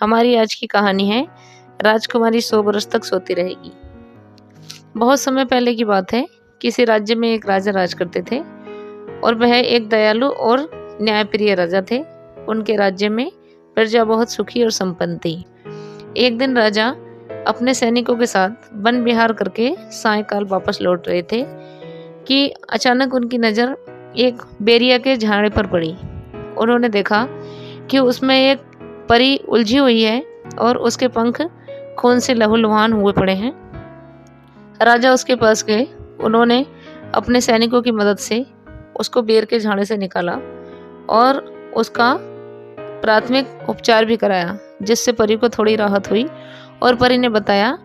हमारी आज की कहानी है राजकुमारी 100 बरस तक सोती रहेगी। बहुत समय पहले की बात है। किसी राज्य में एक राजा राज करते थे और वह एक दयालु और न्यायप्रिय राजा थे। उनके राज्य में प्रजा बहुत सुखी और संपन्न थी। एक दिन राजा अपने सैनिकों के साथ वन विहार करके सायंकाल वापस लौट रहे थे कि अचानक उनकी नज़र एक बेरिया के झाड़े पर पड़ी। उन्होंने देखा कि उसमें एक परी उलझी हुई है और उसके पंख खून से लहूलुहान हुए पड़े हैं। राजा उसके पास गए। उन्होंने अपने सैनिकों की मदद से उसको बेर के झाड़े से निकाला और उसका प्राथमिक उपचार भी कराया, जिससे परी को थोड़ी राहत हुई। और परी ने बताया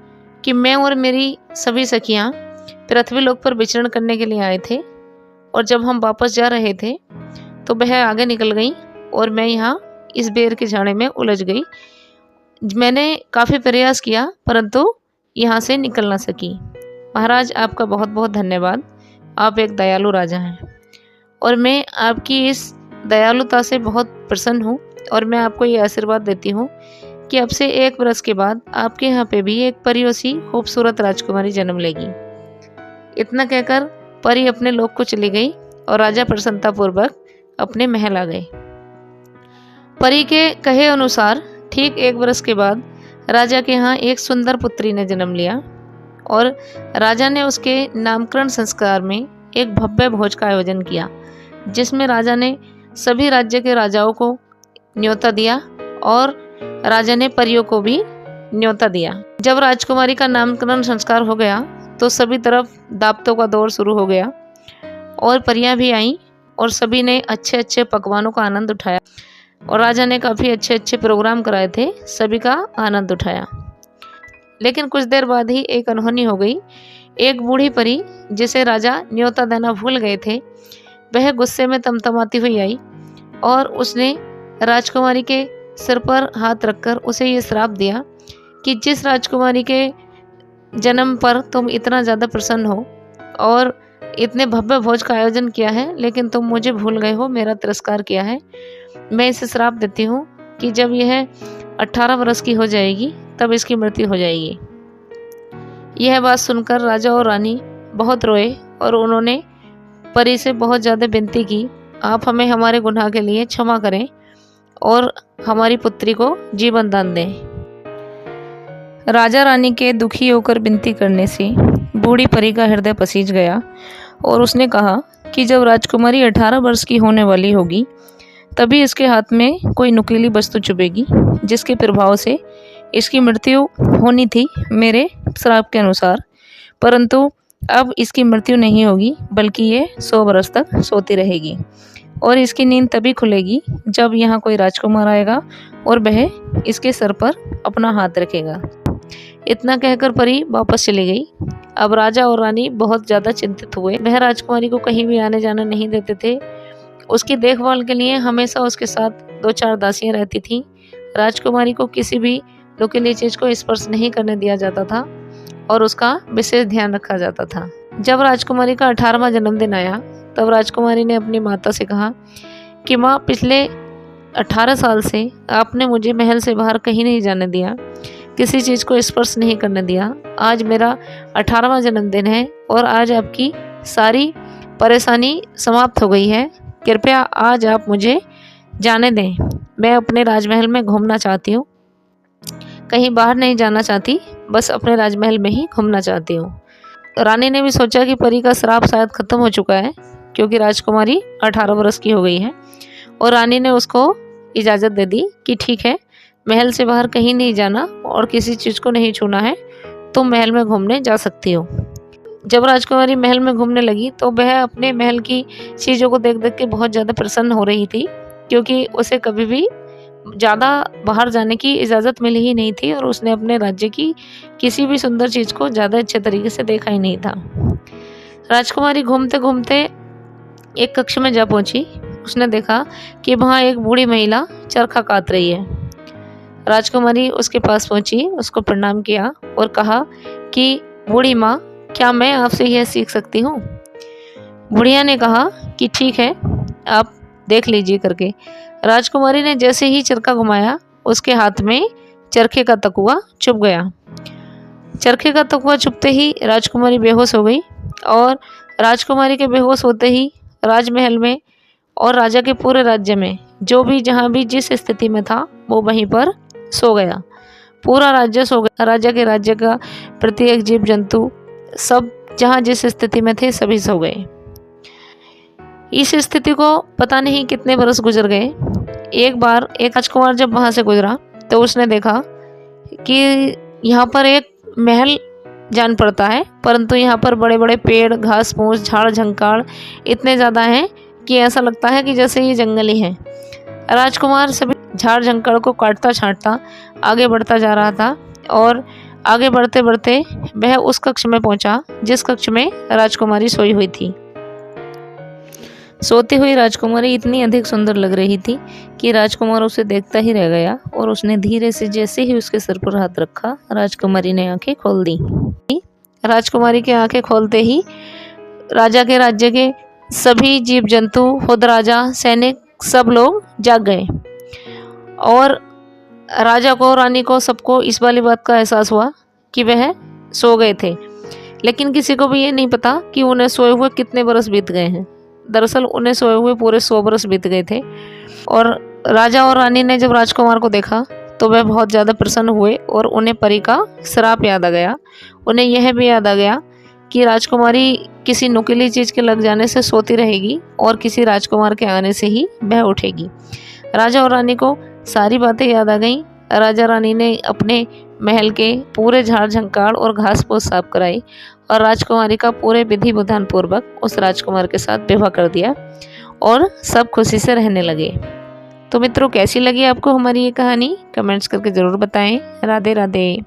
कि मैं और मेरी सभी सखियां पृथ्वी लोक पर विचरण करने के लिए आए थे और जब हम वापस जा रहे थे तो वह आगे निकल गई और मैं यहाँ इस बेर के झाड़े में उलझ गई। मैंने काफ़ी प्रयास किया परंतु यहाँ से निकल ना सकी। महाराज, आपका बहुत बहुत धन्यवाद। आप एक दयालु राजा हैं और मैं आपकी इस दयालुता से बहुत प्रसन्न हूँ और मैं आपको ये आशीर्वाद देती हूँ कि अब से 1 बरस के बाद आपके यहाँ पे भी एक परियों सी खूबसूरत राजकुमारी जन्म लेगी। इतना कहकर परी अपने लोक को चली गई और राजा प्रसन्नतापूर्वक अपने महल आ गए। परी के कहे अनुसार ठीक 1 बरस के बाद राजा के यहाँ एक सुंदर पुत्री ने जन्म लिया और राजा ने उसके नामकरण संस्कार में एक भव्य भोज का आयोजन किया, जिसमें राजा ने सभी राज्य के राजाओं को न्योता दिया और राजा ने परियों को भी न्योता दिया। जब राजकुमारी का नामकरण संस्कार हो गया तो सभी तरफ दावतों का दौर शुरू हो गया और परियां भी आईं और सभी ने अच्छे अच्छे पकवानों का आनंद उठाया और राजा ने काफ़ी अच्छे अच्छे प्रोग्राम कराए थे, सभी का आनंद उठाया। लेकिन कुछ देर बाद ही एक अनहोनी हो गई। एक बूढ़ी परी, जिसे राजा न्योता देना भूल गए थे, वह गुस्से में तमतमाती हुई आई और उसने राजकुमारी के सिर पर हाथ रखकर उसे ये श्राप दिया कि जिस राजकुमारी के जन्म पर तुम इतना ज़्यादा प्रसन्न हो और इतने भव्य भोज का आयोजन किया है, लेकिन तुम मुझे भूल गए हो, मेरा तिरस्कार किया है। मैं इसे श्राप देती हूँ कि जब यह 18 वर्ष की हो जाएगी तब इसकी मृत्यु हो जाएगी। यह बात सुनकर राजा और रानी बहुत रोए और उन्होंने परी से बहुत ज़्यादा विनती की, आप हमें हमारे गुनाह के लिए क्षमा करें और हमारी पुत्री को जीवन दान दें। राजा रानी के दुखी होकर विनती करने से बूढ़ी परी का हृदय पसीज गया और उसने कहा कि जब राजकुमारी 18 वर्ष की होने वाली होगी तभी इसके हाथ में कोई नुकीली वस्तु चुभेगी, जिसके प्रभाव से इसकी मृत्यु होनी थी मेरे श्राप के अनुसार। परंतु अब इसकी मृत्यु नहीं होगी, बल्कि ये 100 बरस तक सोती रहेगी और इसकी नींद तभी खुलेगी जब यहाँ कोई राजकुमार आएगा और वह इसके सर पर अपना हाथ रखेगा। इतना कहकर परी वापस चली गई। अब राजा और रानी बहुत ज़्यादा चिंतित हुए। वह राजकुमारी को कहीं भी आने जाने नहीं देते थे। उसकी देखभाल के लिए हमेशा उसके साथ 2-4 दासियां रहती थीं। राजकुमारी को किसी भी नुकीली चीज़ को स्पर्श नहीं करने दिया जाता था और उसका विशेष ध्यान रखा जाता था। जब राजकुमारी का 18वां जन्मदिन आया तब राजकुमारी ने अपनी माता से कहा कि माँ, पिछले 18 साल से आपने मुझे महल से बाहर कहीं नहीं जाने दिया, किसी चीज़ को स्पर्श नहीं करने दिया। आज मेरा 18वां जन्मदिन है और आज आपकी सारी परेशानी समाप्त हो गई है। कृपया आज आप मुझे जाने दें। मैं अपने राजमहल में घूमना चाहती हूँ, कहीं बाहर नहीं जाना चाहती, बस अपने राजमहल में ही घूमना चाहती हूँ। रानी ने भी सोचा कि परी का श्राप शायद ख़त्म हो चुका है, क्योंकि राजकुमारी 18 वर्ष की हो गई है और रानी ने उसको इजाज़त दे दी कि ठीक है, महल से बाहर कहीं नहीं जाना और किसी चीज़ को नहीं छूना है, तुम महल में घूमने जा सकती हो। जब राजकुमारी महल में घूमने लगी तो वह अपने महल की चीज़ों को देख देख के बहुत ज़्यादा प्रसन्न हो रही थी, क्योंकि उसे कभी भी ज़्यादा बाहर जाने की इजाज़त मिली ही नहीं थी और उसने अपने राज्य की किसी भी सुंदर चीज़ को ज़्यादा अच्छे तरीके से देखा ही नहीं था। राजकुमारी घूमते घूमते एक कक्ष में जा पहुंची। उसने देखा कि वहाँ एक बूढ़ी महिला चरखा काट रही है। राजकुमारी उसके पास पहुंची, उसको प्रणाम किया और कहा कि बूढ़ी माँ, क्या मैं आपसे यह सीख सकती हूँ? बुढ़िया ने कहा कि ठीक है, आप देख लीजिए करके। राजकुमारी ने जैसे ही चरखा घुमाया उसके हाथ में चरखे का तकुआ चुभ गया। चरखे का तकुआ चुभते ही राजकुमारी बेहोश हो गई और राजकुमारी के बेहोश होते ही राजमहल में और राजा के पूरे राज्य में जो भी जहाँ भी जिस स्थिति में था वो वहीं पर सो गया। पूरा राज्य सो गया। राजा के राज्य का प्रत्येक जीव जंतु सब जहाँ जिस स्थिति में थे सभी सो गए। इस स्थिति को पता नहीं कितने बरस गुजर गए। एक बार एक राजकुमार जब वहाँ से गुजरा तो उसने देखा कि यहाँ पर एक महल जान पड़ता है, परंतु यहाँ पर बड़े बड़े पेड़, घास फूस, झाड़ झंकाड़ इतने ज़्यादा हैं कि ऐसा लगता है कि जैसे ये जंगल ही है। राजकुमार सभी झाड़ झंकाड़ को काटता छांटता आगे बढ़ता जा रहा था और आगे बढ़ते बढ़ते वह उस कक्ष में पहुंचा जिस कक्ष में राजकुमारी सोई हुई थी। सोती हुई राजकुमारी इतनी अधिक सुंदर लग रही थी कि राजकुमार उसे देखता ही रह गया और उसने धीरे से जैसे ही उसके सिर पर हाथ रखा, राजकुमारी ने आंखें खोल दी। राजकुमारी की आंखें खोलते ही राजा के राज्य के सभी जीव जंतु, खुद राजा, सैनिक सब लोग जाग गए और राजा को, रानी को, सबको इस वाली बात का एहसास हुआ कि वह सो गए थे। लेकिन किसी को भी ये नहीं पता कि उन्हें सोए हुए कितने बरस बीत गए हैं। दरअसल उन्हें सोए हुए पूरे 100 बरस बीत गए थे। और राजा और रानी ने जब राजकुमार को देखा तो वह बहुत ज़्यादा प्रसन्न हुए और उन्हें परी का श्राप याद आ गया। उन्हें यह भी याद आ गया कि राजकुमारी किसी नुकीली चीज़ के लग जाने से सोती रहेगी और किसी राजकुमार के आने से ही वह उठेगी। राजा और रानी को सारी बातें याद आ गईं। राजा रानी ने अपने महल के पूरे झाड़ झंकाड़ और घास फूस साफ कराई और राजकुमारी का पूरे विधि विधान पूर्वक उस राजकुमार के साथ विवाह कर दिया और सब खुशी से रहने लगे। तो मित्रों, कैसी लगी आपको हमारी ये कहानी? कमेंट्स करके ज़रूर बताएं। राधे राधे।